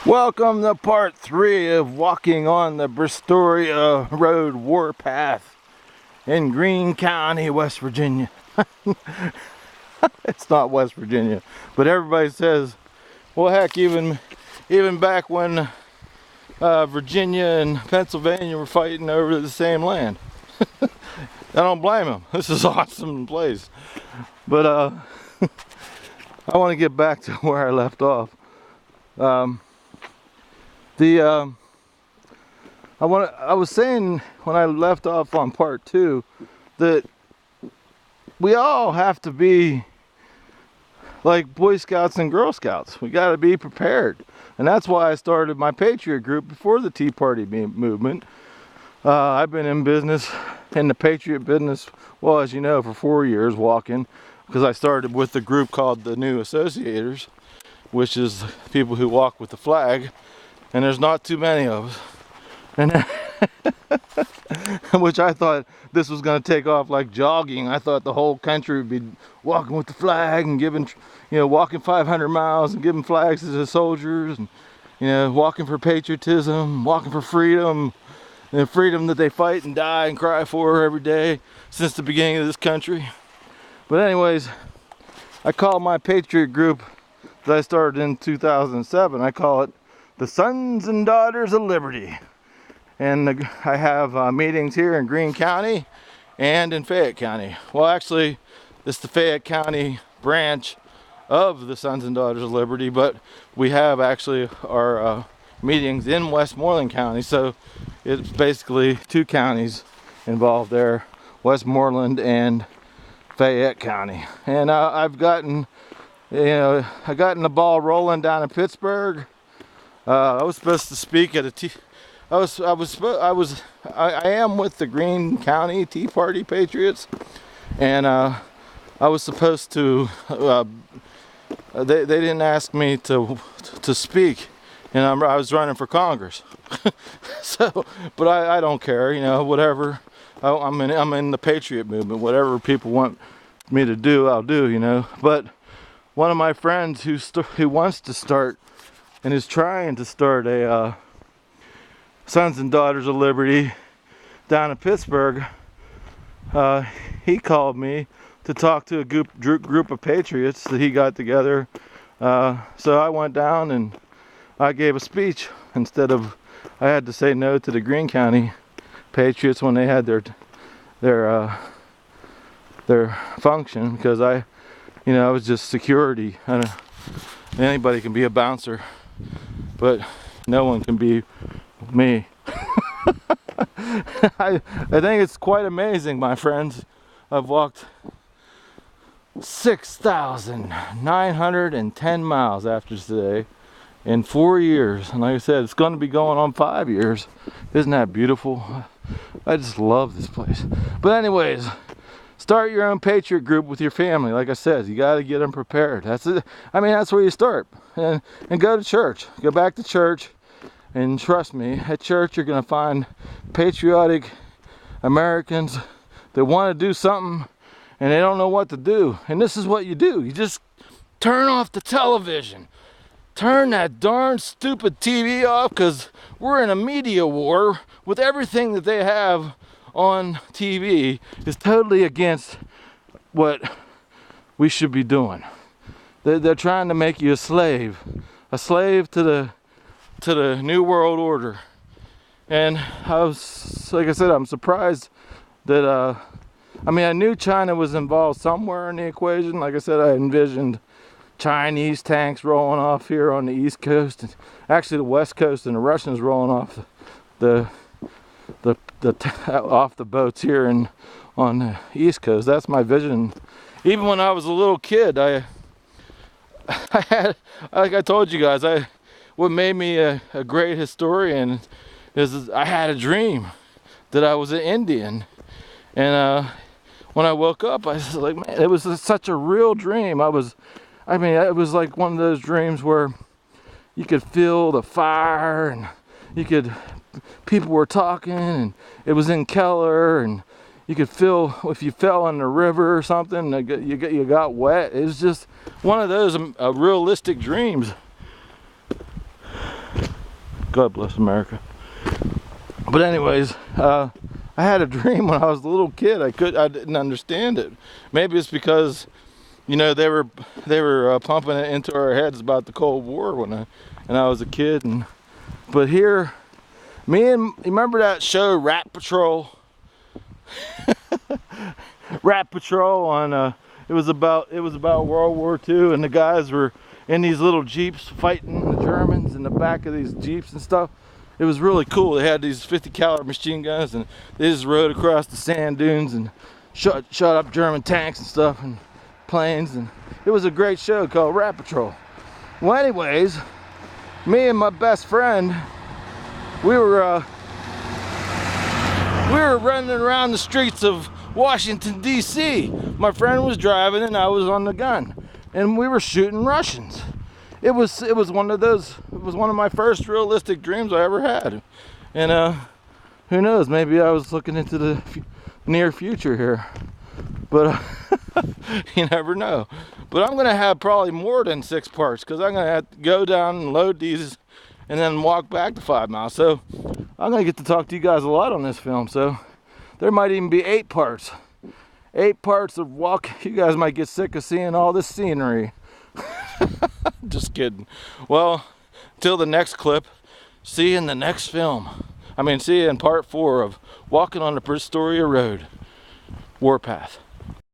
Welcome to part 3 of walking on the Bristoria Road Warpath in Greene County, West Virginia. It's not West Virginia, but everybody says, well, heck, even back when Virginia and Pennsylvania were fighting over the same land. I don't blame them. This is an awesome place. But I want to get back to where I left off. I was saying when I left off on part 2 that we all have to be like Boy Scouts and Girl Scouts. We got to be prepared, and that's why I started my Patriot group before the Tea Party movement. I've been in the Patriot business, well, as you know, for 4 years walking, because I started with a group called the New Associators, which is people who walk with the flag, and there's not too many of us. And which I thought this was going to take off like jogging. I thought the whole country would be walking with the flag and giving, walking 500 miles and giving flags to the soldiers, and walking for patriotism, walking for freedom, and freedom that they fight and die and cry for every day since the beginning of this country. But anyways, I call my Patriot group that I started in 2007, I call it the Sons and Daughters of Liberty. And I have meetings here in Greene County and in Fayette County. Well, actually, it's the Fayette County branch of the Sons and Daughters of Liberty, but we have actually our meetings in Westmoreland County, so it's basically 2 counties involved there, Westmoreland and Fayette County. And I've gotten, I gotten the ball rolling down in Pittsburgh. I was supposed to speak at I am with the Greene County Tea Party Patriots, and I was supposed to. They didn't ask me to speak, and I was running for Congress. So, but I don't care, whatever. I'm in the Patriot movement. Whatever people want me to do, I'll do, But one of my friends who wants to start and is trying to start a Sons and Daughters of Liberty down in Pittsburgh, he called me to talk to a group of patriots that he got together. So I went down and I gave a speech instead of, I had to say no to the Greene County Patriots when they had their function, because I was just security. Anybody can be a bouncer, but no one can be me. I think it's quite amazing, my friends. I've walked 6,910 miles after today in 4 years, and like I said, it's going to be going on 5 years. Isn't that beautiful? I just love this place. But anyways, start your own Patriot group with your family. Like I said, you got to get them prepared. That's it. That's where you start. And go to church. Go back to church. And trust me, at church you're going to find patriotic Americans that want to do something and they don't know what to do. And this is what you do. You just turn off the television. Turn that darn stupid TV off, because we're in a media war with everything that they have on TV is totally against what we should be doing. They're trying to make you a slave to the New World Order. And like I said, I'm surprised that I knew China was involved somewhere in the equation. Like I said, I envisioned Chinese tanks rolling off here on the East Coast, and actually the West Coast, and the Russians rolling off off the boats here and on the East Coast. That's my vision. Even when I was a little kid, I had, like I told you guys, what made me a great historian is I had a dream that I was an Indian, and when I woke up, I was like, man, it was such a real dream. It was like one of those dreams where you could feel the fire, and people were talking, and it was in Keller, and you could feel if you fell in the river or something, you got wet. It was just one of those realistic dreams. God bless America. But anyways, I had a dream when I was a little kid. I didn't understand it. Maybe it's because, you know, they were pumping it into our heads about the Cold War when I was a kid. But here, you remember that show Rat Patrol? Rat Patrol on it was about World War II, and the guys were in these little jeeps fighting the Germans in the back of these jeeps and stuff. It was really cool. They had these 50 caliber machine guns, and they just rode across the sand dunes and shot up German tanks and stuff and planes, and it was a great show called Rat Patrol. Well, anyways, me and my best friend, we were running around the streets of Washington, D.C. My friend was driving and I was on the gun, and we were shooting Russians. It was one of my first realistic dreams I ever had. And who knows, maybe I was looking into the near future here. But you never know. But I'm gonna have probably more than 6 parts, because I'm gonna have to go down and load these and then walk back the 5 miles. So I'm gonna get to talk to you guys a lot on this film. So there might even be 8 parts. 8 parts of walk. You guys might get sick of seeing all this scenery. Just kidding. Well, till the next clip, see you in the next film. See you in part 4 of Walking on the Bristoria Road. Warpath.